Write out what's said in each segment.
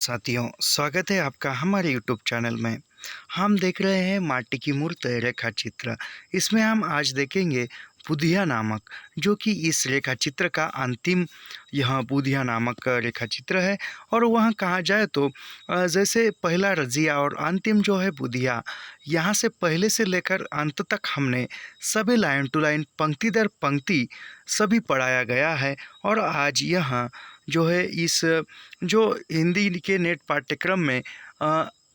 साथियों, स्वागत है आपका हमारे यूट्यूब चैनल में। हम देख रहे हैं माटी की मूर्त रेखा चित्र। इसमें हम आज देखेंगे बुधिया नामक, जो कि इस रेखा चित्र का अंतिम यह बुधिया नामक रेखा चित्र है। और वहाँ कहा जाए तो जैसे पहला रजिया और अंतिम जो है बुधिया, यहाँ से पहले से लेकर अंत तक हमने सभी लाइन टू लाइन, पंक्ति दर पंक्ति सभी पढ़ाया गया है। और आज यह जो है इस जो हिंदी के नेट पाठ्यक्रम में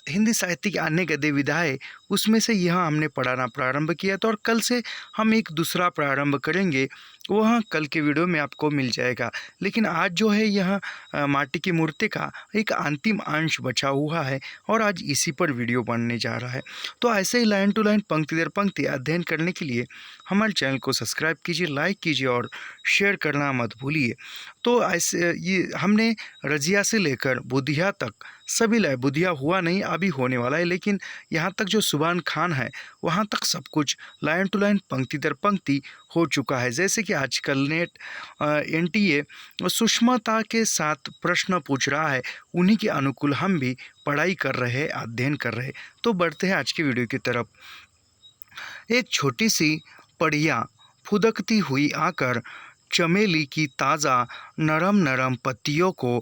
हिंदी साहित्य की अन्य गद्य विधाएँ, उसमें से यह हमने पढ़ाना प्रारंभ किया था और कल से हम एक दूसरा प्रारंभ करेंगे, वह कल के वीडियो में आपको मिल जाएगा। लेकिन आज जो है यह माटी की मूर्ति का एक अंतिम अंश बचा हुआ है और आज इसी पर वीडियो बनने जा रहा है। तो ऐसे ही लाइन टू लाइन, पंक्ति दर पंक्ति अध्ययन करने के लिए हमारे चैनल को सब्सक्राइब कीजिए, लाइक कीजिए और शेयर करना मत भूलिए। तो ऐसे ये हमने रजिया से लेकर बुधिया तक सभी लाए, बुधिया हुआ नहीं, अभी होने वाला है, लेकिन यहाँ तक जो सुभान खान है वहाँ तक सब कुछ लाइन टू लाइन, पंक्ति दर पंक्ति हो चुका है। जैसे कि आजकल नेट एनटीए सूक्ष्मता के साथ प्रश्न पूछ रहा है, उन्हीं के अनुकूल हम भी पढ़ाई कर रहे हैं, अध्ययन कर रहे हैं। तो बढ़ते हैं आज की वीडियो की तरफ। एक छोटी सी पड़िया फुदकती हुई आकर चमेली की ताज़ा नरम नरम पत्तियों को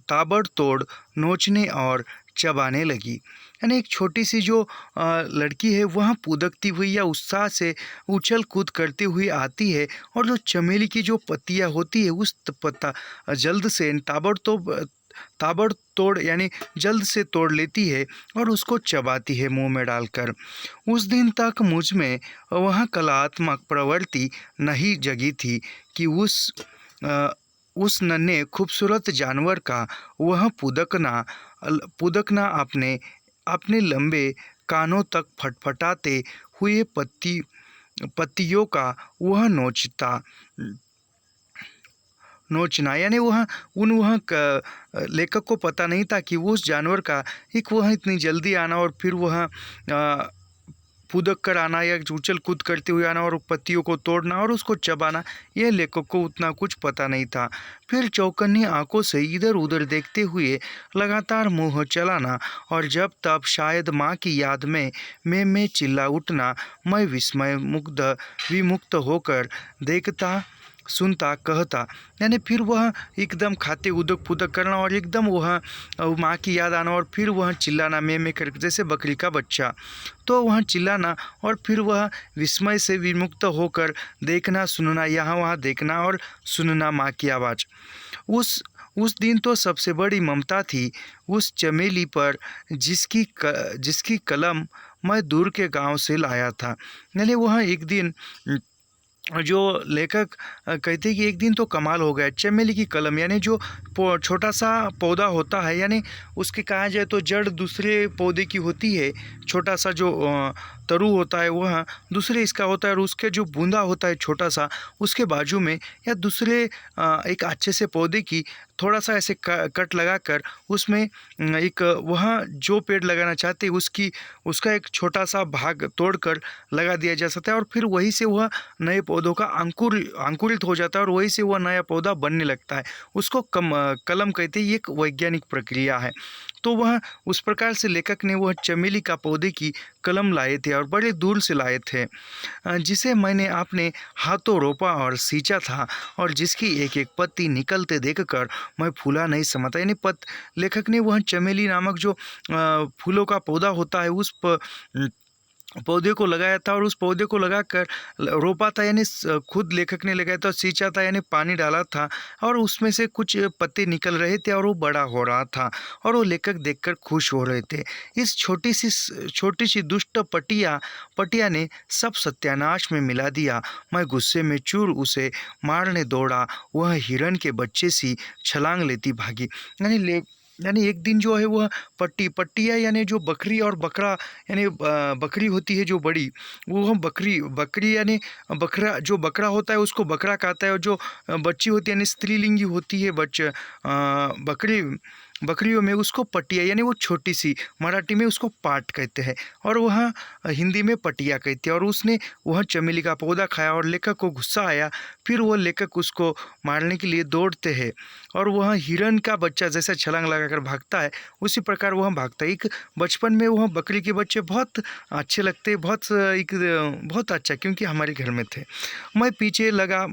ताबड़तोड़ नोचने और चबाने लगी। यानी एक छोटी सी जो लड़की है वह फुदकती हुई या उत्साह से उछल कूद करती हुई आती है और जो चमेली की जो पत्तियां होती है उस पत्ता जल्द से ताबड़तोड़ यानी जल्द से तोड़ लेती है और उसको चबाती है मुंह में डालकर। उस दिन तक मुझ में वह कलात्मक प्रवृत्ति नहीं जगी थी कि उस नन्हे खूबसूरत जानवर का वह पुदकना अपने लंबे कानों तक फटफटाते हुए पत्तियों का वह नोचना, यानी वह लेखक को पता नहीं था कि उस जानवर का एक वह इतनी जल्दी आना और फिर वह फुदक कर आना या उछल कूद करते हुए आना और पत्तियों को तोड़ना और उसको चबाना, यह लेखक को उतना कुछ पता नहीं था। फिर चौकन्नी आंखों से इधर उधर देखते हुए लगातार मुंह चलाना और जब तब शायद माँ की याद में मैं चिल्ला उठना। मैं विमुक्त होकर देखता, सुनता, कहता, यानी फिर वह एकदम खाते उदक पुदक करना और एकदम वह माँ की याद आना और फिर वह चिल्लाना मैं कर, जैसे बकरी का बच्चा। तो वह चिल्लाना और फिर वह विस्मय से विमुक्त होकर देखना, सुनना, यहाँ वहाँ देखना और सुनना माँ की आवाज़। उस दिन तो सबसे बड़ी ममता थी उस चमेली पर जिसकी कलम मैं दूर के गांव से लाया था। यानी वह एक दिन जो लेखक कहते हैं कि एक दिन तो कमाल हो गया, चमेली की कलम, यानी जो छोटा सा पौधा होता है, यानी उसके कहा जाए तो जड़ दूसरे पौधे की होती है, छोटा सा जो तरु होता है वह दूसरे इसका होता है और उसके जो बूंदा होता है छोटा सा उसके बाजू में या दूसरे एक अच्छे से पौधे की थोड़ा सा ऐसे कट लगाकर उसमें एक वह जो पेड़ लगाना चाहते हैं उसका एक छोटा सा भाग तोड़कर लगा दिया जा सकता है और फिर वहीं से वह नए पौधों का अंकुरित हो जाता है और वहीं से वह नया पौधा बनने लगता है। उसको कलम कहते हैं। ये एक वैज्ञानिक प्रक्रिया है। तो वह उस प्रकार से लेखक ने वह चमेली का पौधे की कलम लाए थे और बड़े दूर से लाए थे, जिसे मैंने अपने हाथों रोपा और सींचा था और जिसकी एक एक पत्ती निकलते देखकर मैं फूला नहीं समझता। यानी लेखक ने वह चमेली नामक जो फूलों का पौधा होता है उस पौधे को लगाया था और उस पौधे को लगाकर रोपा था, यानी खुद लेखक ने लगाया था, सींचा था, यानी पानी डाला था और उसमें से कुछ पत्ते निकल रहे थे और वो बड़ा हो रहा था और वो लेखक देखकर खुश हो रहे थे। इस छोटी सी दुष्ट पटिया ने सब सत्यानाश में मिला दिया। मैं गुस्से में चूर उसे मारने दौड़ा, वह हिरन के बच्चे सी छलांग लेती भागी। यानी एक दिन जो है वह पट्टिया यानी जो बकरी और बकरा, यानी बकरी होती है जो बड़ी, वो बकरी यानी बकरा, जो बकरा होता है उसको बकरा कहता है और जो बच्ची होती है यानी स्त्रीलिंगी होती है बकरी, बकरियों में उसको पटिया यानी वो छोटी सी, मराठी में उसको पाट कहते हैं और वह हिंदी में पटिया कहते हैं। और उसने वह चमेली का पौधा खाया और लेखक को गुस्सा आया। फिर वो लेखक उसको मारने के लिए दौड़ते हैं और वह हिरन का बच्चा जैसा छलांग लगाकर भागता है उसी प्रकार वह भागता है। एक बचपन में वह बकरी के बच्चे बहुत अच्छे लगते, बहुत अच्छा, क्योंकि हमारे घर में थे। मैं पीछे लगा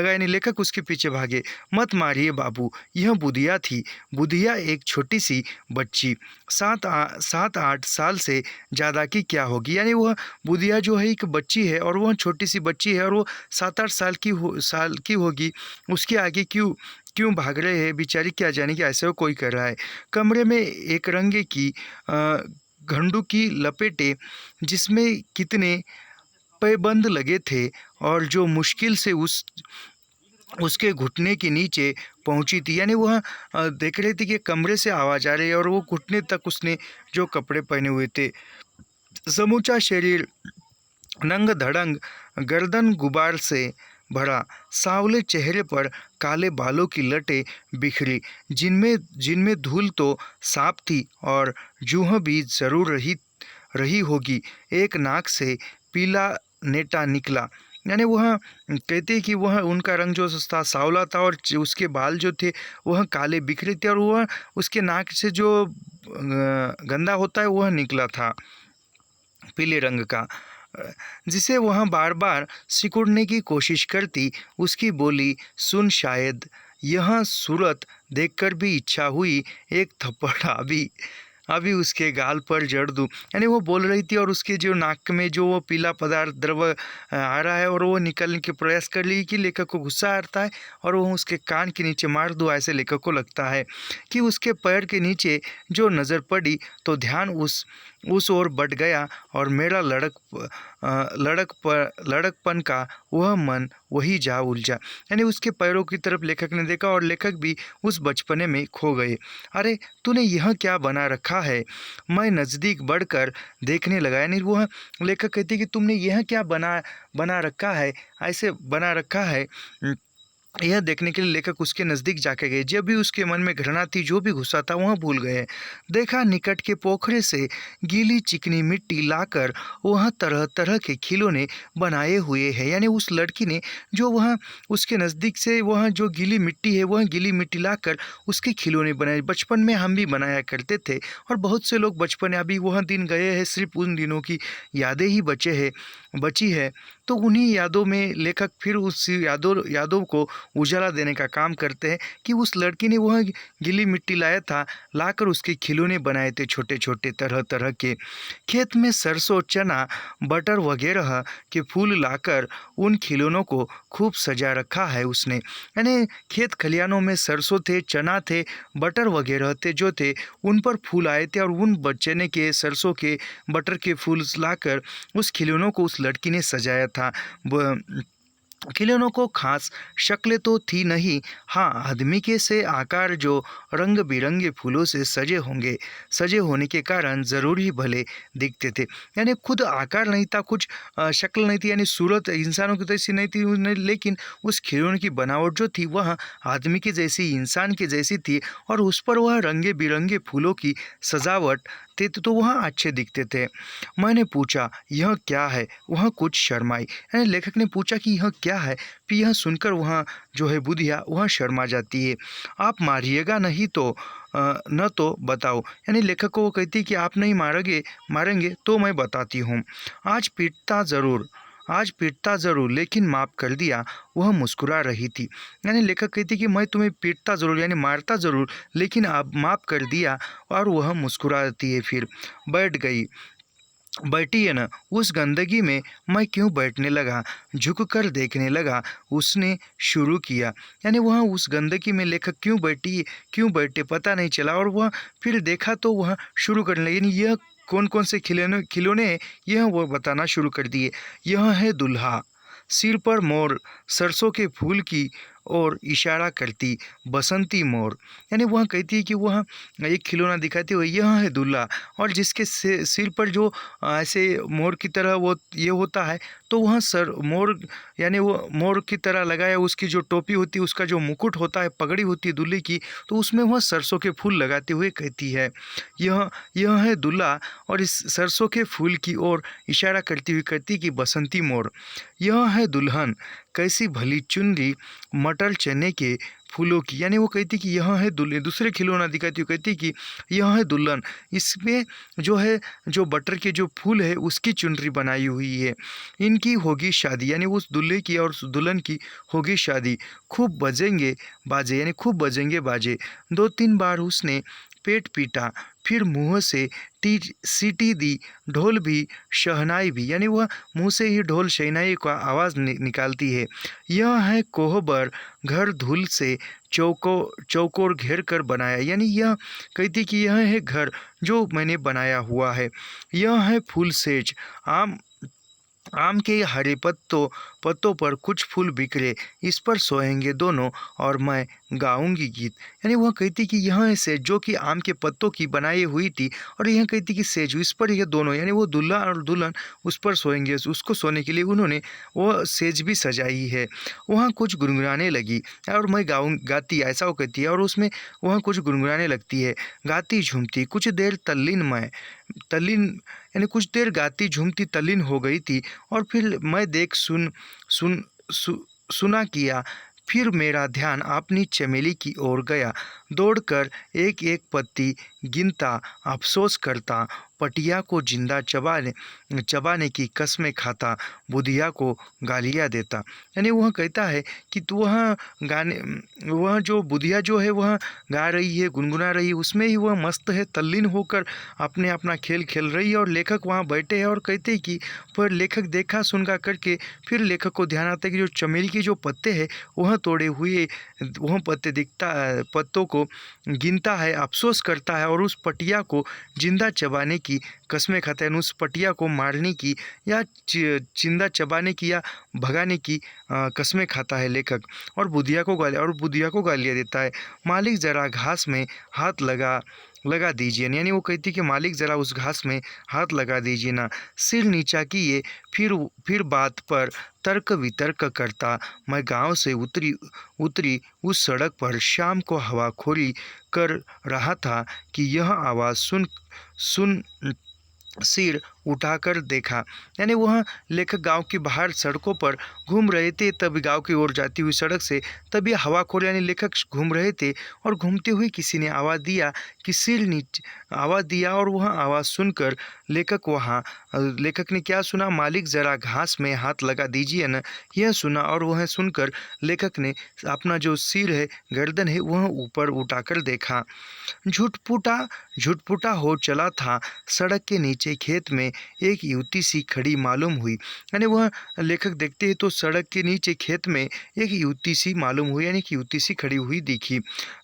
यानी लेखक उसके पीछे भागे। मत मारिए बाबू, यह बुधिया थी। बुधिया एक छोटी सी बच्ची, 7-8 साल से ज़्यादा की क्या होगी। यानी वह बुधिया जो है एक बच्ची है और वह छोटी सी बच्ची है और वो 7-8 साल की होगी। उसके आगे क्यों क्यों भाग रहे हैं बेचारी, क्या जाने कि ऐसे वो कोई कर रहा है। कमरे में एक रंगे की घंडू की लपेटे जिसमें कितने पैबंद लगे थे और जो मुश्किल से उसके घुटने के नीचे पहुंची थी। यानी वह देख रही थी कि कमरे से आवाज़ आ रही है और वो घुटने तक उसने जो कपड़े पहने हुए थे, समूचा शरीर नंग धड़ंग, गर्दन गुबार से भरा, सांवले चेहरे पर काले बालों की लटें बिखरी जिनमें जिनमें धूल तो साफ थी और जूह भी जरूर रही होगी। एक नाक से पीला नेटा निकला। यानी वह कहते हैं कि वह उनका रंग जो था सांवला था और उसके बाल जो थे वह काले बिखरे थे और वह उसके नाक से जो गंदा होता है वह निकला था पीले रंग का, जिसे वह बार बार सिकुड़ने की कोशिश करती। उसकी बोली सुन, शायद यह सूरत देखकर भी इच्छा हुई एक थप्पड़ अभी उसके गाल पर जड़ दूँ। यानी वो बोल रही थी और उसके जो नाक में जो वो पीला पदार्थ द्रव आ रहा है और वो निकलने के प्रयास कर ली कि लेखक को गुस्सा आता है और वो उसके कान के नीचे मार दूँ, ऐसे लेखक को लगता है कि उसके पैर के नीचे जो नज़र पड़ी तो ध्यान उस ओर बढ़ गया और मेरा लड़कपन का वह मन वही जा उलझा। यानी उसके पैरों की तरफ लेखक ने देखा और लेखक भी उस बचपने में खो गए। अरे तूने यह क्या बना रखा है? मैं नज़दीक बढ़कर देखने लगा। यानी वह लेखक कहती कि तुमने यह क्या बना रखा है, ऐसे बना रखा है। यह देखने के लिए लेखक उसके नज़दीक जाके गए। जब भी उसके मन में घृणा थी, जो भी गुस्सा था वह भूल गए। देखा निकट के पोखरे से गीली चिकनी मिट्टी लाकर वह तरह तरह के खिलौने बनाए हुए हैं। यानी उस लड़की ने जो वह उसके नज़दीक से वह जो गीली मिट्टी है वह गीली मिट्टी लाकर उसके खिलौने बनाए। बचपन में हम भी बनाया करते थे और बहुत से लोग बचपन अभी वह दिन गए हैं, सिर्फ उन दिनों की यादें ही बची है। तो उन्हीं यादों में लेखक फिर उस यादों को उजाला देने का काम करते हैं कि उस लड़की ने वह गीली मिट्टी लाया था, लाकर उसके खिलौने बनाए थे छोटे छोटे तरह तरह के। खेत में सरसों, चना, बटर वगैरह के फूल लाकर उन खिलौनों को खूब सजा रखा है उसने। यानी खेत खलियानों में सरसों थे, चना थे, बटर वगैरह थे जो थे, उन पर फूल आए थे और उन चने के, सरसों के, बटर के फूल लाकर उस खिलौनों को उस लड़की ने सजाया था। खिलौनों को खास शक्ल तो थी नहीं, हाँ आदमी के से आकार जो रंग बिरंगे फूलों से सजे होने के कारण ज़रूर ही भले दिखते थे। यानी खुद आकार नहीं था, कुछ शक्ल नहीं थी, यानी सूरत इंसानों की जैसी नहीं थी, लेकिन उस खिलौने की बनावट जो थी वह आदमी की जैसी, इंसान की जैसी थी और उस पर वह रंगे बिरंगे फूलों की सजावट थे तो वह अच्छे दिखते थे। मैंने पूछा यह क्या है? वह कुछ शर्माई। यानी लेखक ने पूछा कि यह क्या है? फिर यह सुनकर वह जो है बुधिया वह शर्मा जाती है। आप मारिएगा नहीं तो न तो बताओ। यानी लेखक को वो कहती है कि आप नहीं मारेंगे तो मैं बताती हूँ। आज पीटता ज़रूर लेकिन माफ़ कर दिया। वह मुस्कुरा रही थी। यानी लेखक कहती कि मैं तुम्हें पीटता ज़रूर यानी मारता ज़रूर लेकिन आप माफ़ कर दिया, और वह मुस्कुराती है। फिर बैठी है ना, उस गंदगी में मैं क्यों बैठने लगा, झुककर देखने लगा। उसने शुरू किया। यानी वह उस गंदगी में लेखक क्यों बैठे पता नहीं चला और वह फिर देखा तो वह शुरू करने लगे। यानी यह कौन कौन से खिलौने हैं यह वो बताना शुरू कर दिए। यह है दूल्हा, सिर पर मोर, सरसों के फूल की और इशारा करती बसंती मोर। यानी वह कहती है कि वह एक खिलौना दिखाती हुई यह है दूल्हा, और जिसके सिर पर जो ऐसे मोर की तरह वो ये होता है तो वह सर मोर यानी वो मोर की तरह लगाया, उसकी जो टोपी होती है, उसका जो मुकुट होता है, पगड़ी होती है दूल्हे की, तो उसमें वह सरसों के फूल लगाते हुए कहती है, यह है दूल्हा, और इस सरसों के फूल की ओर इशारा करती हुई कहती कि बसंती मोर। यह है दुल्हन, कैसी भली चुनरी मटर चने के फूलों की, यानी वो कहती कि यह है दुल्हे, दूसरे खिलौना दिखाती हुई कहती कि यह है दुल्हन, इसमें जो है जो बटर के जो फूल है उसकी चुनरी बनाई हुई है, इनकी होगी शादी, यानी उस दूल्हे की और उस दुल्हन की होगी शादी। खूब बजेंगे बाजे, यानी खूब बजेंगे बाजे। 2-3 बार उसने पेट पीटा, फिर मुँह से टी सीटी दी, ढोल भी शहनाई भी, यानी वह मुँह से ही ढोल शहनाई का आवाज़ निकालती है। यह है कोहबर, घर धूल से चौकोर घेर कर बनाया, यानी यह कहती कि यह है घर जो मैंने बनाया हुआ है। यह है फूल सेज, आम आम के हरे पत्तों पर कुछ फूल बिखरे, इस पर सोएंगे दोनों और मैं गाऊंगी गीत, यानी वह कहती कि यह है सेज जो कि आम के पत्तों की बनाई हुई थी, और यह कहती कि सेज इस पर ये दोनों, यानी वो दूल्हा और दुल्हन उस पर सोएंगे, उसको सोने के लिए उन्होंने वह सेज भी सजाई है। वहाँ कुछ गुनगुनाने लगी और मैं गाती, ऐसा वो कहती है, और उसमें वह कुछ गुनगुनाने लगती है, गाती झूमती कुछ देर तल्लीन, यानी कुछ देर गाती झूमती तल्लीन हो गई थी, और फिर मैं देख सुना किया, फिर मेरा अपनी अपनी चमेली की ओर गया, दौड़कर एक एक पत्ती गिनता, अफसोस करता, पटिया को जिंदा चबाने की कसमें खाता, बुधिया को गालियाँ देता, यानी वह कहता है कि तो वह जो बुधिया जो है वह गा रही है, गुनगुना रही है, उसमें ही वह मस्त है, तल्लीन होकर अपना खेल खेल रही है, और लेखक वहाँ बैठे हैं और कहते हैं कि पर लेखक देखा सुनगा करके, फिर लेखक को ध्यान आता है कि जो चमेली के जो पत्ते हैं वह तोड़े हुए, वह पत्तों को गिनता है, अफसोस करता है, और उस पटिया को जिंदा चबाने की कसमें खाता है, उस पटिया को मारने की या जिंदा चबाने की या भगाने की कसमें खाता है लेखक, और बुधिया को गालियाँ देता है। मालिक ज़रा घास में हाथ लगा दीजिए, यानी वो कहती कि मालिक ज़रा उस घास में हाथ लगा दीजिए ना, सिर नीचा किए, फिर बात पर तर्क वितर्क करता, मैं गांव से उतरी उस सड़क पर शाम को हवाखोरी कर रहा था कि यह आवाज़ सुन सिर उठाकर देखा, यानी वह लेखक गांव के बाहर सड़कों पर घूम रहे थे, तभी गांव की ओर जाती हुई सड़क से तभी हवाखोर यानी लेखक घूम रहे थे, और घूमते हुए किसी ने आवाज़ दिया कि सिर नीचे, आवाज़ दिया, और वह आवाज़ सुनकर लेखक ने क्या सुना, मालिक ज़रा घास में हाथ लगा दीजिए न, यह सुना, और वह सुनकर लेखक ने अपना जो सिर है, गर्दन है, वह ऊपर उठाकर देखा। झुटपुटा हो चला था, सड़क के नीचे खेत में एक युवती सी खड़ी मालूम हुई, यानी वह लेखक देखते हैं तो सड़क के नीचे खेत में एक युवती सी मालूम हुई, यानी कि युवती सी खड़ी हुई दिखी।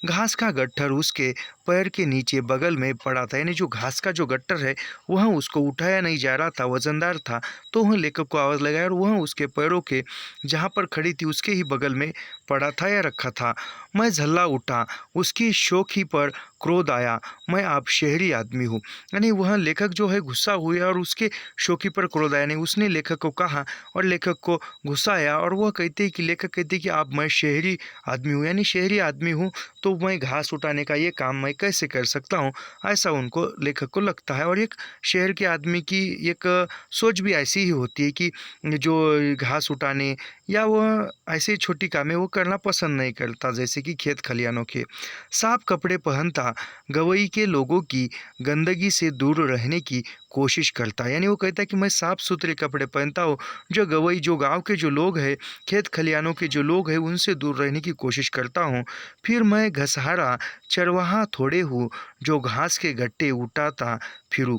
घास का गट्ठर उसके पैर के नीचे बगल में पड़ा था, यानी जो घास का जो गट्ठर है वह उसको उठाया नहीं जा रहा था, वजनदार था, तो वह लेखक को आवाज़ लगाया, और वह उसके पैरों के जहाँ पर खड़ी थी उसके ही बगल में पड़ा था या रखा था। मैं झल्ला उठा, उसकी शोखी पर क्रोध आया, मैं आप शहरी आदमी हूँ, यानी वह लेखक जो है गुस्सा हुआ और उसके शोखी पर क्रोध आया, नहीं उसने लेखक को कहा और लेखक को गुस्सा आया, और वह लेखक कहते हैं कि आप मैं शहरी आदमी हूँ, यानी शहरी आदमी हूँ तो मैं घास उठाने का ये काम मैं कैसे कर सकता हूँ, ऐसा उनको लेखक को लगता है। और एक शहर के आदमी की एक सोच भी ऐसी ही होती है कि जो घास उठाने या वह ऐसे छोटी कामें वो करना पसंद नहीं करता, जैसे कि खेत खलियानों के। साफ कपड़े पहनता, गवई के लोगों की गंदगी से दूर रहने की कोशिश करता है, यानी वो कहता है कि मैं साफ़ सुथरे कपड़े पहनता हूँ, जो गवई जो गांव के जो लोग हैं, खेत खलियानों के जो लोग हैं, उनसे दूर रहने की कोशिश करता हूँ। फिर मैं घसहारा चरवाहा थोड़े हूँ, जो घास के गट्टे उठाता फिरूँ।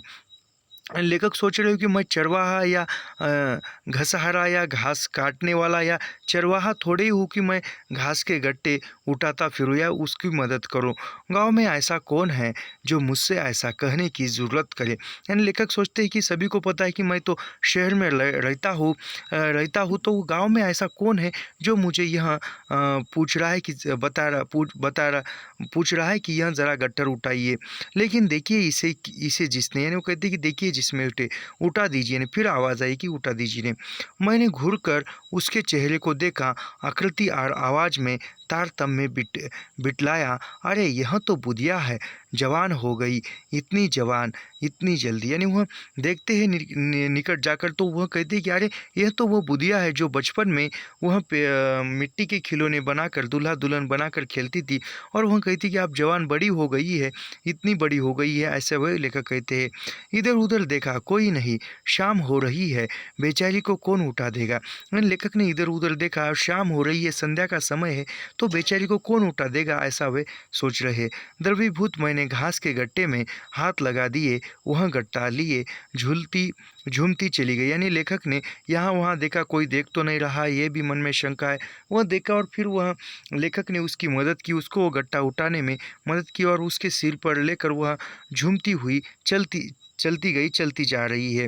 लेखक सोच रहे हो कि मैं चरवाहा या घसहरा या घास काटने वाला या चरवाहा थोड़े ही हूँ कि मैं घास के गट्टे उठाता फिरूँ या उसकी मदद करूँ। गांव में ऐसा कौन है जो मुझसे ऐसा कहने की ज़रूरत करे। यानी लेखक सोचते हैं कि सभी को पता है कि मैं तो शहर में रहता हूँ तो गांव में ऐसा कौन है जो मुझे यह पूछ रहा है कि पूछ रहा है कि यह ज़रा गट्टर उठाइए। लेकिन देखिए इसे जिसने, यानी वो कहते हैं कि देखिए जिसमें उठा दीजिए ने। फिर आवाज़ आई कि उठा दीजिए ने। मैंने घूरकर उसके चेहरे को देखा, आकृति और आवाज़ में तारतम्य बिटलाया। अरे यह तो बुधिया है, जवान हो गई, इतनी जवान, इतनी जल्दी। यानी वह देखते हैं निकट जाकर तो वह कहते हैं कि अरे यह तो वो बुधिया है जो बचपन में वह मिट्टी के खिलौने बनाकर दूल्हा दुल्हन बनाकर खेलती थी। और वह कहती कि आप जवान बड़ी हो गई है, इतनी बड़ी हो गई है, ऐसे वह लेकर कहते हैं। इधर उधर देखा, कोई नहीं, शाम हो रही है, बेचारी को कौन उठा देगा। लेखक ने इधर उधर देखा, शाम हो रही है, संध्या का समय है, तो बेचारी को कौन उठा देगा, ऐसा वे सोच रहे। द्रवीभूत मैंने घास के गट्टे में हाथ लगा दिए, वह गट्टा लिए झूमती चली गई। यानी लेखक ने यहाँ वहाँ देखा, कोई देख तो नहीं रहा, ये भी मन में शंका है। वह देखा और फिर वह लेखक ने उसकी मदद की, उसको वो गट्टा उठाने में मदद की और उसके सिर पर लेकर वह झूमती हुई चलती जा रही है।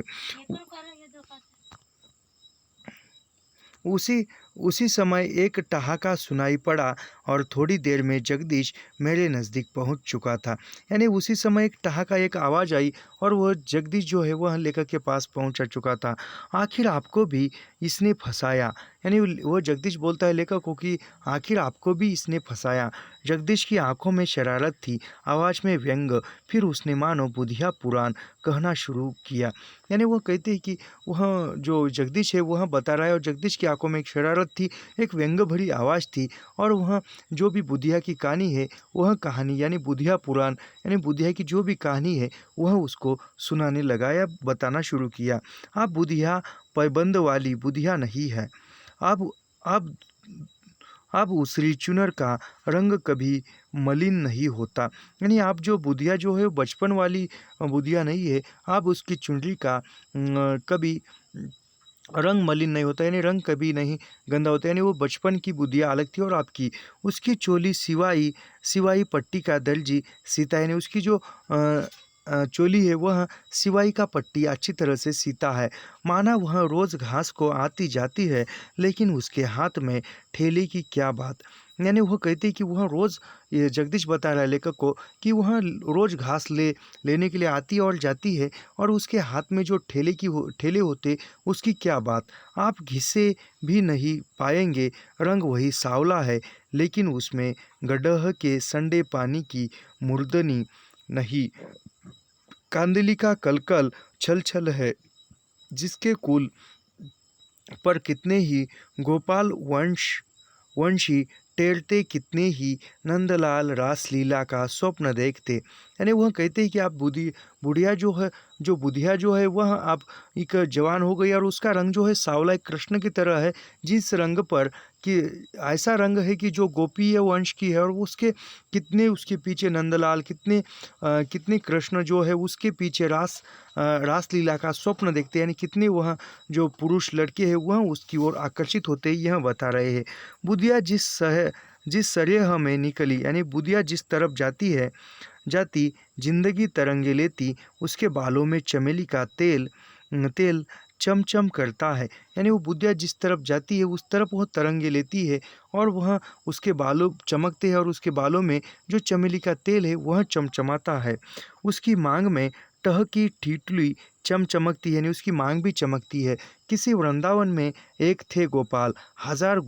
उसी समय एक ठहाका सुनाई पड़ा और थोड़ी देर में जगदीश मेरे नज़दीक पहुंच चुका था। यानी उसी समय एक ठहाका, एक आवाज़ आई और वह जगदीश जो है वह लेखक के पास पहुंच चुका था। आखिर आपको भी इसने फंसाया। यानी वो जगदीश बोलता है लेखक को कि आखिर आपको भी इसने फंसाया। जगदीश की आंखों में शरारत थी, आवाज़ में व्यंग। फिर उसने मानो बुधिया पुराण कहना शुरू किया। यानी वो कहते हैं कि वह जो जगदीश है वह बता रहा है और जगदीश की आंखों में एक शरारत थी, एक व्यंग भरी आवाज़ थी और वह जो भी बुधिया की कहानी है वह कहानी यानी बुधिया पुराण यानी बुधिया की जो भी कहानी है वह उसको सुनाने लगा या बताना शुरू किया। आप बुधिया पैबंद वाली बुधिया नहीं है। अब उसरी चुनर का रंग कभी मलिन नहीं होता। यानी आप जो बुधिया जो है बचपन वाली बुधिया नहीं है, आप उसकी चुनरी का कभी रंग मलिन नहीं होता, यानी रंग कभी नहीं गंदा होता। यानी वो बचपन की बुधिया अलग थी और आपकी उसकी चोली सिवाई पट्टी का दर्जी सीता, यानी उसकी जो चोली है वह सिवाई का पट्टी अच्छी तरह से सीता है। माना वह रोज़ घास को आती जाती है, लेकिन उसके हाथ में ठेले की क्या बात। यानी वह कहते हैं कि वह रोज़, ये जगदीश बता रहा है लेखक को कि वह रोज़ घास लेने के लिए आती और जाती है और उसके हाथ में जो ठेले होते उसकी क्या बात। आप घिसे भी नहीं पाएंगे, रंग वही सांवला है, लेकिन उसमें गड्ढह के संडे पानी की मुर्दनी नहीं। कांदली का कलकल छल है, जिसके कुल पर कितने ही गोपाल वंशी टेरते, कितने ही नंदलाल रासलीला का स्वप्न देखते। यानी वह कहते हैं कि आप बुढ़िया जो है वह आप एक जवान हो गई और उसका रंग जो है सांवला एक कृष्ण की तरह है, जिस रंग पर कि ऐसा रंग है कि जो गोपीय वंश की है और कितने उसके पीछे नंदलाल, कितने कृष्ण जो है उसके पीछे रासलीला का स्वप्न देखते हैं। यानी कितने वह जो पुरुष लड़के हैं वह उसकी ओर आकर्षित होते हैं, यह बता रहे हैं। बुधिया जिस सरेह में निकली, यानी बुधिया जिस तरफ जाती जिंदगी तरंगे लेती, उसके बालों में चमेली का तेल चमचम करता है। यानी वो बुधिया जिस तरफ जाती है उस तरफ वह तरंगे लेती है और वह उसके बालों चमकते हैं और उसके बालों में जो चमेली का तेल है वह चमचमाता है। उसकी मांग में टह की ठीठुली चमकती है, यानी उसकी मांग भी चमकती है। किसी वृंदावन में एक थे गोपाल, हजार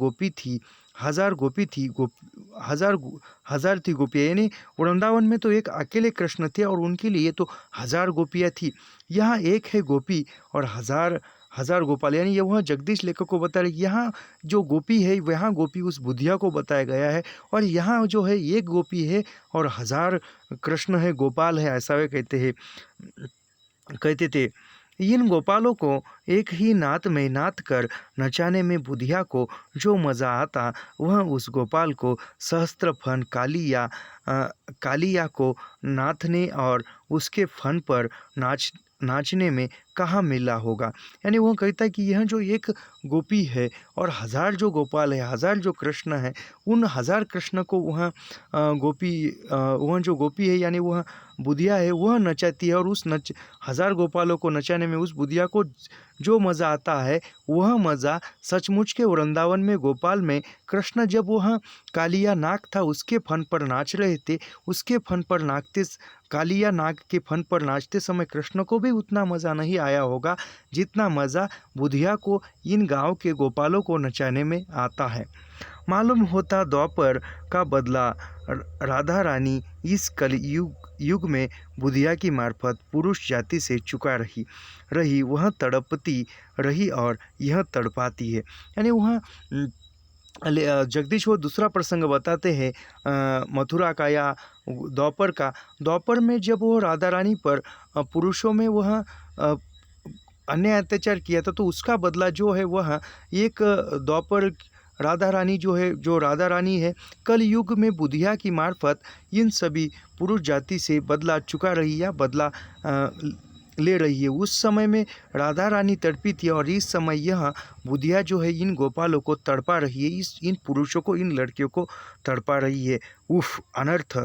थी गोपियाँ। यानी वृंदावन में तो एक अकेले कृष्ण थे और उनके लिए तो हजार गोपियाँ थी। यहाँ एक है गोपी और हजार गोपाल। यानी ये वह जगदीश लेखक को बता रहे, यहाँ जो गोपी है वहाँ गोपी उस बुधिया को बताया गया है और यहाँ जो है एक गोपी है और हजार कृष्ण है, गोपाल है, ऐसा वे कहते थे। इन गोपालों को एक ही नात में नात कर नचाने में बुधिया को जो मज़ा आता, वह उस गोपाल को सहस्त्र फन कालिया को नाथने और उसके फन पर नाचने में कहाँ मिला होगा। यानी वह कहता है कि यह जो एक गोपी है और हजार जो गोपाल है, हजार जो कृष्ण है, उन हजार कृष्ण को वह जो गोपी है यानी वह बुधिया है वह नचाती है और उस हजार गोपालों को नचाने में उस बुधिया को जो मज़ा आता है वह मज़ा सचमुच के वृंदावन में गोपाल में कृष्ण जब वह कालिया नाग था उसके फन पर नाच रहे थे, उसके फन पर कालिया नाग के फन पर नाचते समय कृष्ण को भी उतना मज़ा नहीं आया होगा जितना मज़ा बुधिया को इन गांव के गोपालों को नचाने में आता है। मालूम होता द्वापर का बदला राधा रानी इस युग में बुधिया की मार्फत पुरुष जाति से चुका रही वह तड़पती रही और यह तड़पाती है। यानी वह जगदीश वो दूसरा प्रसंग बताते हैं मथुरा का या द्वापर में जब वो राधा रानी पर पुरुषों में वह अन्याय अत्याचार किया था तो उसका बदला जो है वह एक द्वापर जो राधा रानी है कल युग में बुधिया की मार्फत इन सभी पुरुष जाति से बदला चुका रही या बदला ले रही है। उस समय में राधा रानी तड़पी थी और इस समय यह बुधिया जो है इन गोपालों को तड़पा रही है, इन पुरुषों को, इन लड़कियों को तड़पा रही है। उफ अनर्थ!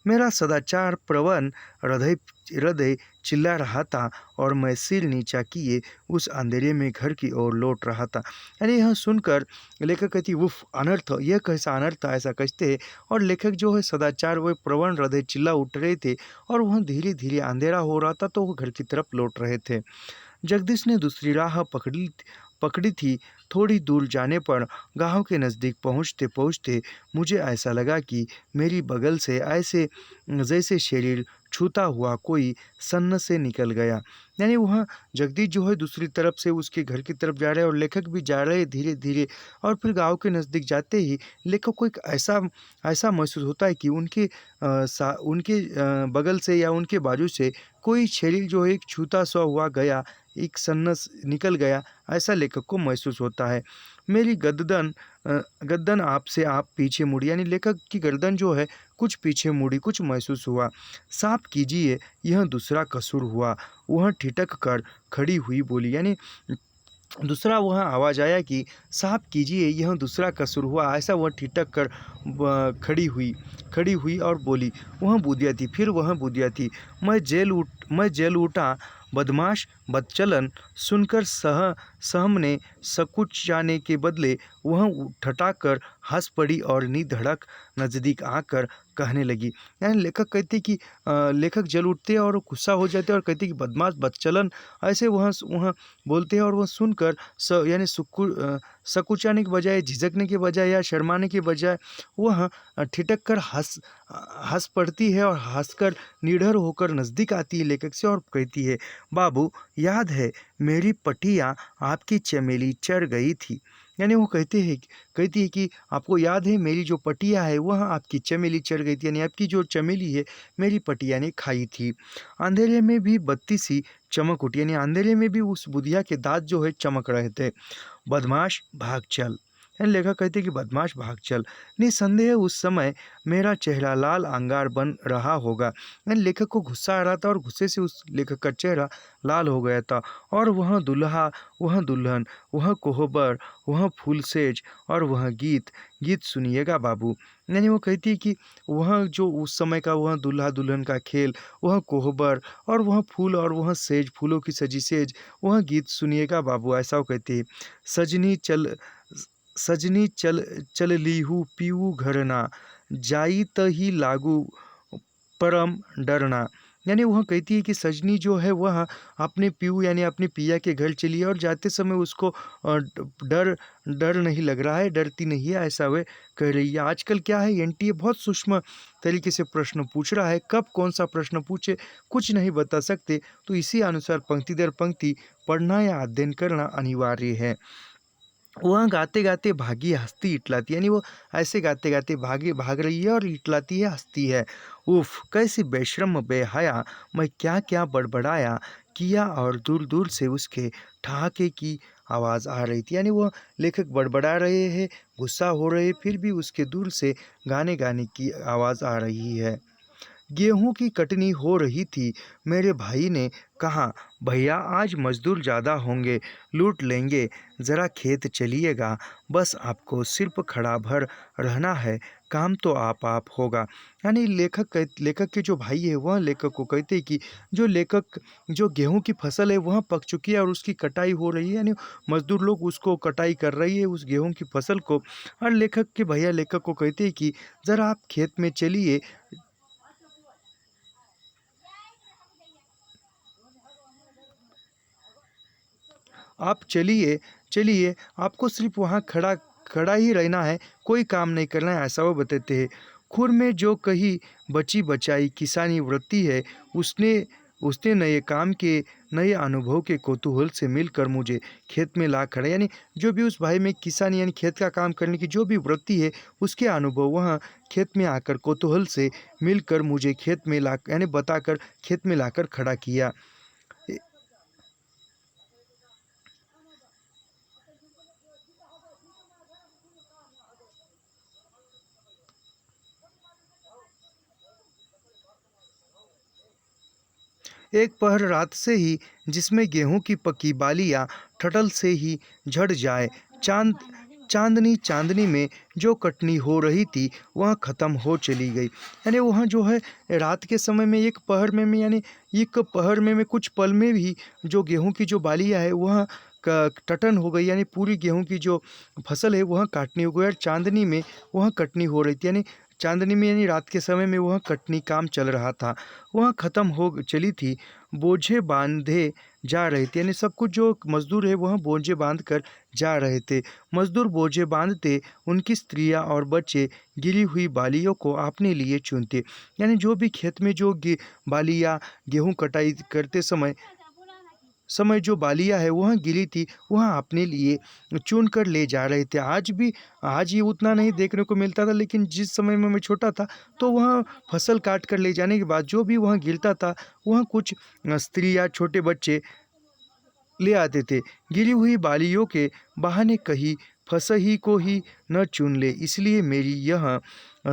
मेरा सदाचार प्रवण हृदय चिल्ला रहा था और मैं सिर नीचा किए उस अंधेरे में घर की ओर लौट रहा था। यानी यह सुनकर लेखक कहती उफ अनर्थ, यह कैसा अनर्थ, ऐसा कहते हैं। और लेखक जो है सदाचार वह प्रवण हृदय चिल्ला उठ रहे थे और वह धीरे धीरे अंधेरा हो रहा था तो वह घर की तरफ लौट रहे थे। जगदीश ने दूसरी राह पकड़ी थी। थोड़ी दूर जाने पर गांव के नज़दीक पहुंचते पहुंचते मुझे ऐसा लगा कि मेरी बगल से ऐसे जैसे शरीर छूता हुआ कोई सन्न से निकल गया। यानी वह जगदीश जो है दूसरी तरफ से उसके घर की तरफ जा रहे हैं और लेखक भी जा रहे हैं धीरे धीरे। और फिर गांव के नज़दीक जाते ही लेखक को एक ऐसा महसूस होता है कि उनके बगल से या उनके बाजू से कोई शरीर जो है एक छूता सा हुआ गया, एक सन्नस निकल गया, ऐसा लेखक को महसूस होता है। मेरी गर्दन आपसे आप पीछे मुड़ी, यानी लेखक की गर्दन जो है कुछ पीछे मुड़ी, कुछ महसूस हुआ। साफ कीजिए, यह दूसरा कसूर हुआ। वह ठिठक कर खड़ी हुई बोली, यानी दूसरा वह आवाज़ आया कि साफ कीजिए, यह दूसरा कसूर हुआ। ऐसा वह ठिठक कर खड़ी हुई और बोली। वह बुधिया थी, फिर वह बुधिया थी। मैं जेल उठा, बदमाश बदचलन सुनकर सहम ने सकुच जाने के बदले वह ठठाकर हंस पड़ी और निधड़क नज़दीक आकर कहने लगी। यानी लेखक कहते कि लेखक जल उठते हैं और गुस्सा हो जाते हैं और कहते कि बदमाश बदचलन, ऐसे वह बोलते हैं। और वह सुनकर यानी सकुचाने के बजाय, झिझकने के बजाय या शर्माने के बजाय वह ठिठक कर हंस पड़ती है और हंसकर निडर होकर नज़दीक आती है लेखक से और कहती है, बाबू याद है मेरी पटिया आपकी चमेली चढ़ गई थी। यानी वो कहती है कि आपको याद है मेरी जो पटिया है वह आपकी चमेली चढ़ गई थी, यानी आपकी जो चमेली है मेरी पटिया ने खाई थी। अंधेरे में भी बत्ती सी चमक उठी, यानी अंधेरे में भी उस बुधिया के दांत जो है चमक रहे थे। बदमाश भाग चल, यानी लेखक कहते कि बदमाश भाग चल। निसंदेह उस समय मेरा चेहरा लाल अंगार बन रहा होगा। यानी लेखक को गुस्सा आ रहा था और गुस्से से उस लेखक का चेहरा लाल हो गया था। और वह दुल्हा, वह दुल्हन, वह कोहबर, वह फूलसेज और वह गीत सुनिएगा बाबू। यानी वो कहती है कि वह जो उस समय का वह दूल्हा दुल्हन का खेल, वह कोहबर और वह फूल और वह सेज, फूलों की सजी सेज, वह गीत सुनिएगा बाबू, ऐसा वो कहती है। सजनी चल लीहू पीऊ घरना, जाई तही लागू परम डरना। यानी वह कहती है कि सजनी जो है वह अपने पीऊ यानी अपने पिया के घर चली है और जाते समय उसको डर नहीं लग रहा है, डरती नहीं है, ऐसा वह कह रही है। आजकल क्या है, एनटीए बहुत सूक्ष्म तरीके से प्रश्न पूछ रहा है, कब कौन सा प्रश्न पूछे कुछ नहीं बता सकते, तो इसी अनुसार पंक्ति दर पंक्ति पढ़ना या अध्ययन करना अनिवार्य है। वह गाते गाते भागी हंसती इटलाती, यानी वो ऐसे गाते गाते भाग रही है और इटलाती है, हंसती है। उफ कैसी बेशर्म बेहया, मैं क्या क्या बड़बड़ाया किया और दूर दूर से उसके ठहाके की आवाज़ आ रही थी। यानी वह लेखक बड़बड़ा रहे हैं, गुस्सा हो रहे, फिर भी उसके दूर से गाने की आवाज़ आ रही है। गेहूं की कटनी हो रही थी। मेरे भाई ने कहा, भैया आज मजदूर ज़्यादा होंगे, लूट लेंगे, ज़रा खेत चलिएगा, बस आपको सिर्फ खड़ा भर रहना है, काम तो आप होगा। यानी लेखक के जो भाई है वह लेखक को कहते हैं कि जो गेहूं की फसल है वह पक चुकी है और उसकी कटाई हो रही है। यानी मजदूर लोग उसको कटाई कर रही है उस गेहूं की फसल को। और लेखक के भैया लेखक को कहते हैं कि ज़रा आप खेत में चलिए, आप चलिए चलिए, आपको सिर्फ वहाँ खड़ा खड़ा ही रहना है, कोई काम नहीं करना है, ऐसा वो बताते हैं। खुर में जो कही बची बचाई किसानी वृत्ति है, उसने उसने नए काम के नए अनुभव के कौतूहल से मिलकर मुझे खेत में ला खड़ा। यानी जो भी उस भाई में किसानी यानी खेत का काम करने की जो भी वृत्ति है, उसके अनुभव वहाँ खेत में आकर कौतूहल से मिलकर मुझे खेत में ला यानी बताकर खेत में लाकर खड़ा किया। एक पहर रात से ही जिसमें गेहूं की पकी बालियां ठठल से ही झड़ जाए। चांद चांदनी चांदनी में जो कटनी हो रही थी वह ख़त्म हो चली गई। यानी वह जो है रात के समय में एक पहर में यानी एक पहर में कुछ पल में भी जो गेहूं की जो बालियां है वह टटन हो गई। यानी पूरी गेहूं की जो फसल है वह काटनी हो गई और चांदनी में वह कटनी हो रही थी। यानी चांदनी में यानी रात के समय में वह कटनी काम चल रहा था, वह ख़त्म हो चली थी। बोझे बांधे जा रहे थे, यानी सब कुछ जो मजदूर है वह बोझे बांध कर जा रहे थे। मजदूर बोझे बांधते, उनकी स्त्रियां और बच्चे गिरी हुई बालियों को अपने लिए चुनते। यानी जो भी खेत में जो बालियाँ गेहूँ कटाई करते समय जो बालियाँ है वह गिरी थी वह अपने लिए चुन कर ले जा रहे थे। आज ये उतना नहीं देखने को मिलता था, लेकिन जिस समय में मैं छोटा था तो वह फसल काट कर ले जाने के बाद जो भी वहाँ गिरता था वह कुछ स्त्री या छोटे बच्चे ले आते थे। गिरी हुई बालियों के बहाने कहीं फसही को ही न चुन ले, इसलिए मेरी यह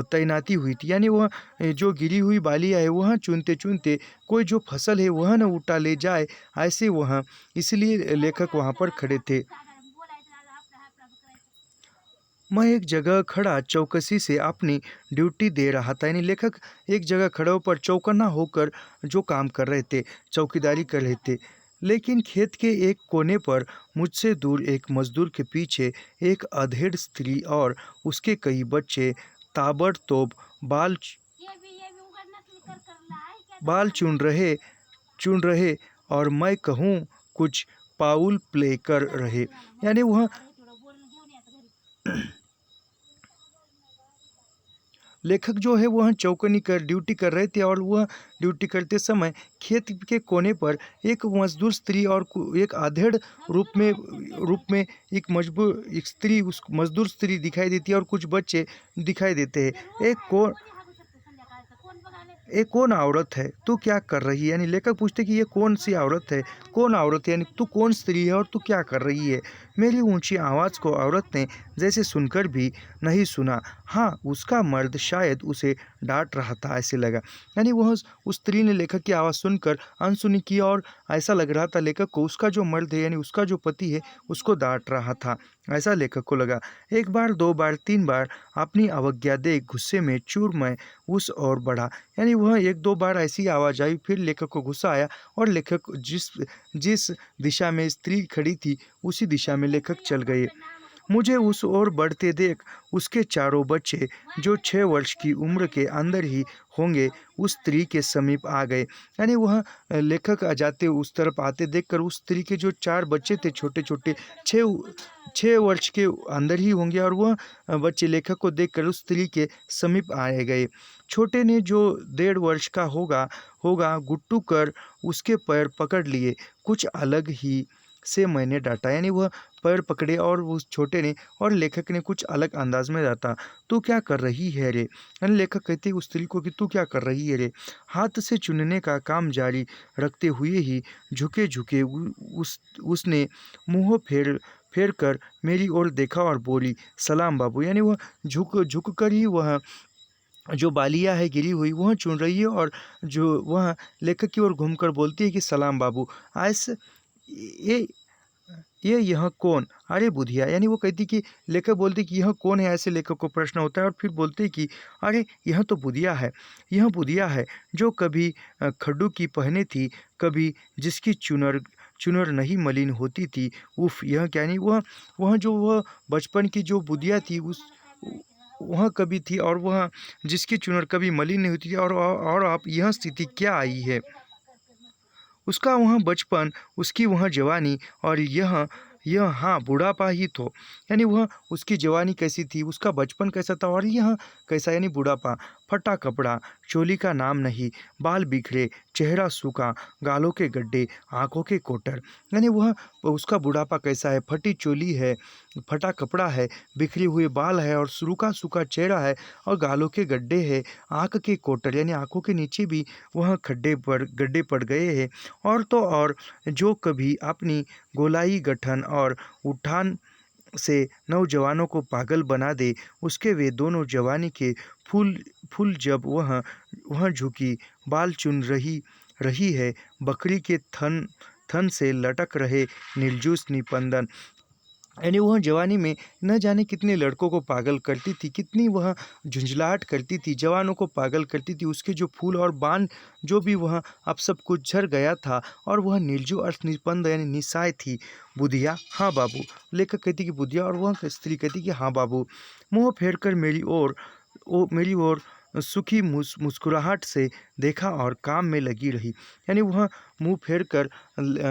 तैनाती हुई थी। यानी वह जो गिरी हुई बालियाँ है वह चुनते चुनते कोई जो फसल है वह न उठा ले जाए, ऐसे वह इसलिए लेखक वहाँ पर खड़े थे। मैं एक जगह खड़ा चौकसी से अपनी ड्यूटी दे रहा था। यानी लेखक एक जगह खड़े होकर चौकन्ना होकर जो काम कर रहे थे, चौकीदारी कर रहे थे। लेकिन खेत के एक कोने पर मुझसे दूर एक मजदूर के पीछे एक अधेड़ स्त्री और उसके कई बच्चे ताबड़तोड़ बाल बाल चुन रहे और मैं कहूँ कुछ पाउल प्ले कर रहे। यानी वह लेखक जो है वह चौकनी कर ड्यूटी कर रहे थे और वह ड्यूटी करते समय खेत के कोने पर एक मजदूर स्त्री और एक आधेड़ रूप में एक स्त्री उस मजदूर स्त्री दिखाई देती है और कुछ बच्चे दिखाई देते हैं। ये कौन औरत है, तू क्या कर रही है? यानी लेखक पूछते कि ये कौन सी औरत है, कौन औरत है, यानी तू कौन स्त्री है और तू क्या कर रही है? मेरी ऊंची आवाज़ को औरत ने जैसे सुनकर भी नहीं सुना। हाँ, उसका मर्द शायद उसे डांट रहा था, ऐसे लगा। यानी वह उस स्त्री ने लेखक की आवाज़ सुनकर अनसुनी की और ऐसा लग रहा था लेखक को उसका जो मर्द है यानी उसका जो पति है उसको डांट रहा था, ऐसा लेखक को लगा। एक बार, दो बार, तीन बार अपनी अवज्ञा देख गुस्से में चूर मैं उस ओर बढ़ा। यानी वह एक दो बार ऐसी आवाज़ आई, फिर लेखक को गुस्सा आया और लेखक जिस जिस दिशा में स्त्री खड़ी थी उसी दिशा में लेखक चल गए। मुझे उस ओर बढ़ते देख उसके चारों बच्चे जो 6 वर्ष की उम्र के अंदर ही होंगे उस स्त्री के समीप आ गए। यानी वह लेखक आ जाते उस तरफ आते देखकर उस स्त्री के जो 4 बच्चे थे छोटे छोटे 6 वर्ष के अंदर ही होंगे और वह बच्चे लेखक को देखकर उस स्त्री के समीप आए गए। छोटे ने जो 1.5 वर्ष का होगा होगा गुट्टू कर उसके पैर पकड़ लिए। कुछ अलग ही से मैंने डांटा। यानी वह पैर पकड़े और उस छोटे ने और लेखक ने कुछ अलग अंदाज में डांटा। तू क्या कर रही है रे? यानी लेखक कहते उस स्त्री को कि तू क्या कर रही है रे? हाथ से चुनने का काम जारी रखते हुए ही झुके झुके उसने मुँह फेर कर मेरी ओर देखा और बोली, सलाम बाबू। यानी वह झुक कर ही वह जो बालियाँ है गिरी हुई वह चुन रही है और जो वह लेखक की ओर घूमकर बोलती है कि सलाम बाबू। ऐसे ये ये यह कौन? अरे बुधिया, यानी वो कहती कि लेखक बोलते कि यह कौन है, ऐसे लेखक को प्रश्न होता है और फिर बोलते कि अरे यह तो बुधिया है, यह बुधिया है जो कभी खड्डू की पहने थी, कभी जिसकी चुनर चुनर नहीं मलिन होती थी। उफ, यह क्या, यानी वह जो वह बचपन की जो बुधिया थी उस वह कभी थी और वह जिसकी चुनर कभी मलिन नहीं होती थी, और आप यह स्थिति क्या आई है। उसका वह बचपन, उसकी वह जवानी, और यह हाँ बुढ़ापा ही तो, यानी वह उसकी जवानी कैसी थी, उसका बचपन कैसा था, और यह कैसा, यानी बुढ़ापा। फटा कपड़ा, चोली का नाम नहीं, बाल बिखरे, चेहरा सूखा, गालों के गड्ढे, आंखों के कोटर, यानी वह उसका बुढ़ापा कैसा है, फटी चोली है, फटा कपड़ा है, बिखरे हुए बाल है, और सूखा सूखा चेहरा है, और गालों के गड्ढे है, आंख के कोटर, यानी आंखों के नीचे भी वह गड्ढे पड़ गए हैं। और तो और जो कभी अपनी गोलाई गठन और उठान से नौजवानों को पागल बना दे, उसके वे दोनों जवानी के फूल फूल जब वह झुकी बाल चुन रही है, बकरी के थन थन से लटक रहे निर्जूस निपंदन, यानी वह जवानी में न जाने कितने लड़कों को पागल करती थी, कितनी वह झुंझलाहट करती थी, जवानों को पागल करती थी, उसके जो फूल और बाण जो भी वह अब सब कुछ झर गया था, और वह निर्जु अर्थ निस्पंद यानी निस्सहाय थी। बुधिया, हाँ बाबू, लेखक कहती कि बुधिया, और वह स्त्री कहती कि हाँ बाबू। मुँह फेर कर मेरी ओर सुखी मुस्कुराहट से देखा और काम में लगी रही, यानी वह मुंह फेर कर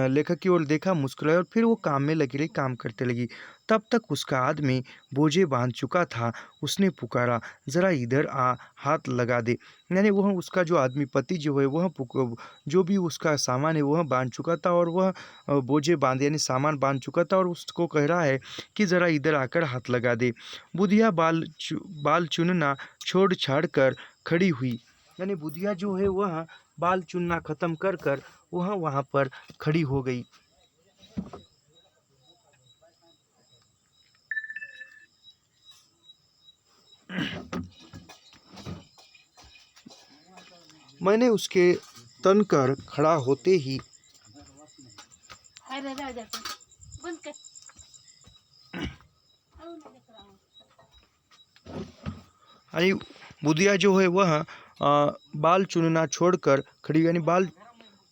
लेखक की ओर देखा, मुस्कुराया, और फिर वो काम में लगी रही, काम करते लगी। तब तक उसका आदमी बोझे बांध चुका था। उसने पुकारा, जरा इधर आ, हाथ लगा दे, यानी वह उसका जो आदमी पति जो है वह जो भी उसका सामान है वह बांध चुका था, और वह बोझे बांध यानी सामान बांध चुका था, और उसको कह रहा है कि जरा इधर आकर हाथ लगा दे। बुधिया बाल चुनना छोड़ छाड़ कर खड़ी हुई, यानी बुधिया जो है वह बाल चुनना खत्म कर कर वह वहाँ पर खड़ी हो गई। मैंने उसके तन कर खड़ा होते ही यानी बुधिया जो है वह बाल चुनना छोड़कर खड़ी, यानी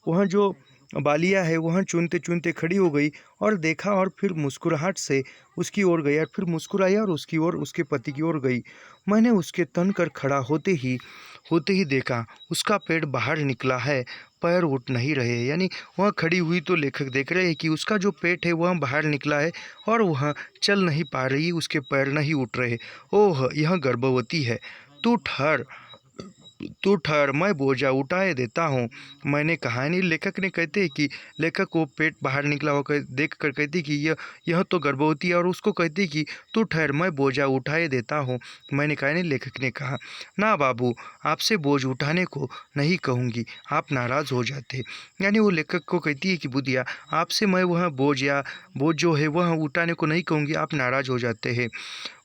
वह जो बालिया है वह चुनते चुनते खड़ी हो गई और देखा, और फिर मुस्कुराहट से उसकी ओर गई, और फिर मुस्कुराई और उसकी ओर उसके पति की ओर गई। मैंने उसके तन कर खड़ा होते ही देखा, उसका पेट बाहर निकला है, पैर उठ नहीं रहे, यानी वह खड़ी हुई तो लेखक देख रहे हैं कि उसका जो पेट है वह बाहर निकला है और वह चल नहीं पा रही, उसके पैर नहीं उठ रहे। ओह, यह गर्भवती है। तू ठहर तू ठहर, मैं बोझा उठाए देता हूँ, मैंने कहा। नहीं, लेखक ने कहते हैं कि लेखक को पेट बाहर निकला होकर देख कर कहती कि यह तो गर्भवती है, और उसको कहती कि तू ठहर, मैं बोझा उठाए देता हूँ, मैंने कहा। नहीं, लेखक ने कहा, ना बाबू, आपसे बोझ उठाने को नहीं कहूँगी, आप नाराज़ हो जाते। यानी वो लेखक को कहती है कि बुधिया, आपसे मैं वह बोझ जो है वह उठाने को नहीं कहूँगी, आप नाराज़ हो जाते हैं।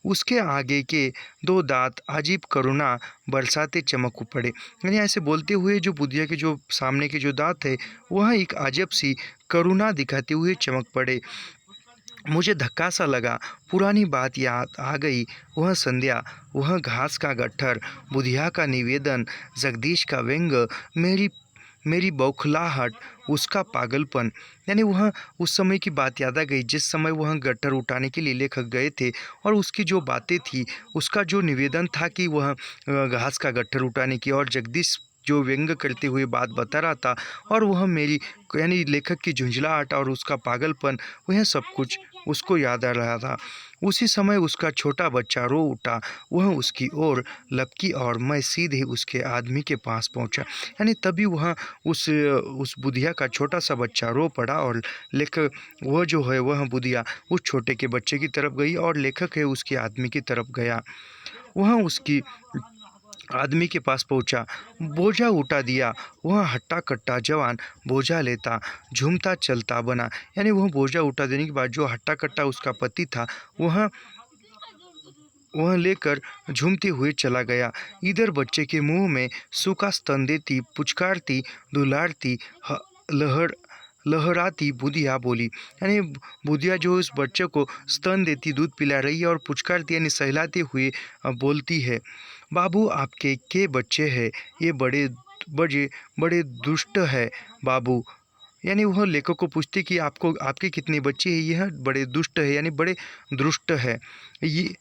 उसके आगे के दो दांत अजीब करुणा बरसाते चमक पड़े, यानी ऐसे बोलते हुए जो बुधिया के जो सामने के जो दांत है वह एक अजब सी करुणा दिखाते हुए चमक पड़े। मुझे धक्का सा लगा, पुरानी बात याद आ गई, वह संध्या, वह घास का गट्ठर, बुधिया का निवेदन, जगदीश का व्यंग, मेरी मेरी बौखलाहट, उसका पागलपन, यानी वह उस समय की बात याद आ गई जिस समय वह गट्ठर उठाने के लिए लेखक गए थे, और उसकी जो बातें थी, उसका जो निवेदन था कि वह घास का गट्ठर उठाने की, और जगदीश जो व्यंग करते हुए बात बता रहा था, और वह मेरी यानी लेखक की झुंझलाहट और उसका पागलपन, वह सब कुछ उसको याद आ रहा था। उसी समय उसका छोटा बच्चा रो उठा, वह उसकी ओर लपकी, और मैं सीधे उसके आदमी के पास पहुंचा, यानी तभी वह उस बुधिया का छोटा सा बच्चा रो पड़ा, और लेखक वह जो है वह बुधिया उस छोटे के बच्चे की तरफ गई, और लेखक है उसके आदमी की तरफ गया। वह उसकी आदमी के पास पहुंचा, बोझा उठा दिया। वह हट्टा कट्टा जवान बोझा लेता झूमता चलता बना, यानी वह बोझा उठा देने के बाद जो हट्टा कट्टा उसका पति था वह लेकर झूमते हुए चला गया। इधर बच्चे के मुंह में सूखा स्तन देती, पुचकारती, दुलारती, लहर लहराती बुधिया बोली। यानी बुधिया जो उस बच्चे को स्तन देती, दूध पिला रही है और पुचकारती यानी सहलाते हुए बोलती है, बाबू आपके के बच्चे हैं, ये बड़े बड़े बड़े दुष्ट है बाबू। यानी वह लेखक को पूछती कि आपको आपके कितने बच्चे हैं, यह बड़े दुष्ट है यानी बड़े दुष्ट है, ये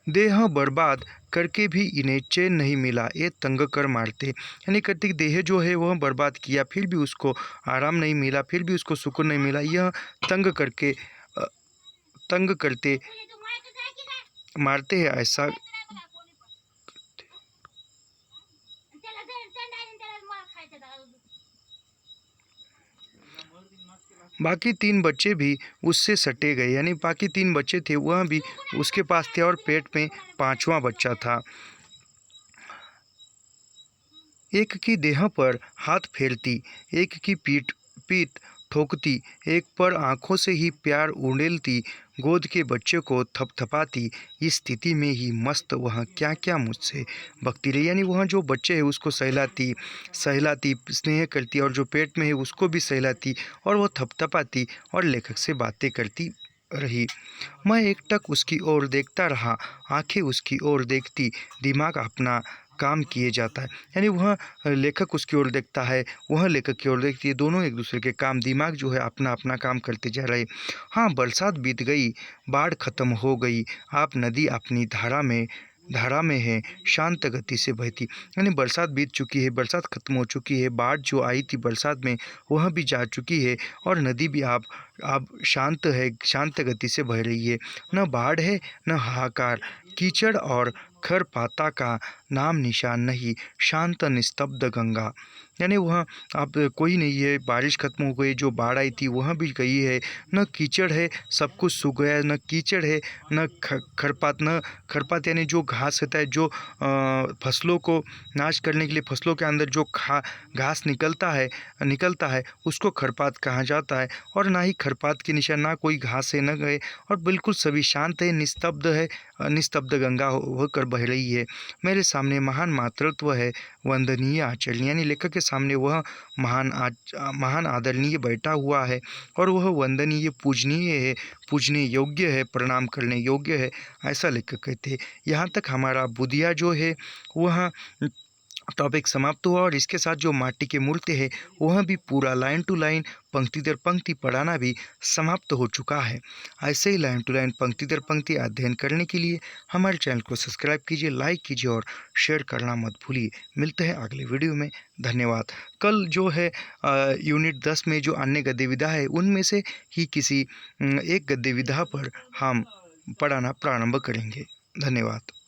देह बर्बाद करके भी इन्हें चैन नहीं मिला, ये तंग कर मारते। यानी कहते कि देह जो है वह बर्बाद किया फिर भी उसको आराम नहीं मिला, फिर भी उसको सुकून नहीं मिला, यह तंग करते मारते हैं ऐसा। बाकी 3 बच्चे भी उससे सटे गए, यानी बाकी 3 बच्चे थे वह भी उसके पास थे और पेट में 5वां बच्चा था। एक की देह पर हाथ फेरती, एक की पीठ ठोकती, एक पर आंखों से ही प्यार उड़ेलती, गोद के बच्चे को थपथपाती। इस स्थिति में ही मस्त वह क्या क्या मुझसे बकती रही। यानी वह जो बच्चे है उसको सहलाती सहलाती स्नेह करती और जो पेट में है उसको भी सहलाती और वह थपथपाती और लेखक से बातें करती रही। मैं एकटक उसकी ओर देखता रहा, आंखें उसकी ओर देखती, दिमाग अपना काम किए जाता है। यानी वह लेखक उसकी ओर देखता है, वह लेखक की ओर देखती है, दोनों एक दूसरे के काम, दिमाग जो है अपना अपना काम करते जा रहे। हाँ, बरसात बीत गई, बाढ़ खत्म हो गई, आप नदी अपनी धारा में है, शांत गति से बहती। यानी बरसात बीत चुकी है, बरसात खत्म हो चुकी है, बाढ़ जो आई थी बरसात में वह भी जा चुकी है और नदी भी अब शांत है, शांत गति से बह रही है। न बाढ़ है न हाहाकार, कीचड़ और खरपाता का नाम निशान नहीं, शांत निस्तब्ध गंगा। यानी वह अब कोई नहीं है, बारिश खत्म हो गई, जो बाढ़ आई थी वह भी गई है, न कीचड़ है, सब कुछ सूख गया है, न कीचड़ है न खरपात यानी जो घास होता है, जो फसलों को नाश करने के लिए फसलों के अंदर जो घास निकलता है उसको खरपात कहा जाता है। और ना ही खरपात के निशान, ना कोई घास है न गए, और बिल्कुल सभी शांत है, निस्तब्ध है, निस्तब्ध गंगा होकर बह रही है। मेरे सामने महान मातृत्व है, वंदनीय आचरण। यानी लेखक के सामने वह महान आदरणीय बैठा हुआ है और वह वंदनीय पूजनीय है, पूजने योग्य है, प्रणाम करने योग्य है, ऐसा लेखक कहते हैं। यहाँ तक हमारा बुधिया जो है वह टॉपिक समाप्त हुआ और इसके साथ जो माटी के मूर्ति है वह भी पूरा लाइन टू लाइन पंक्ति दर पंक्ति पढ़ाना भी समाप्त हो चुका है। ऐसे ही लाइन टू लाइन पंक्ति दर पंक्ति अध्ययन करने के लिए हमारे चैनल को सब्सक्राइब कीजिए, लाइक कीजिए और शेयर करना मत भूलिए। मिलते हैं अगले वीडियो में, धन्यवाद। कल जो है यूनिट 10 में जो अन्य गद्य विधा है उनमें से ही किसी एक गद्य विधा पर हम पढ़ाना प्रारंभ करेंगे। धन्यवाद।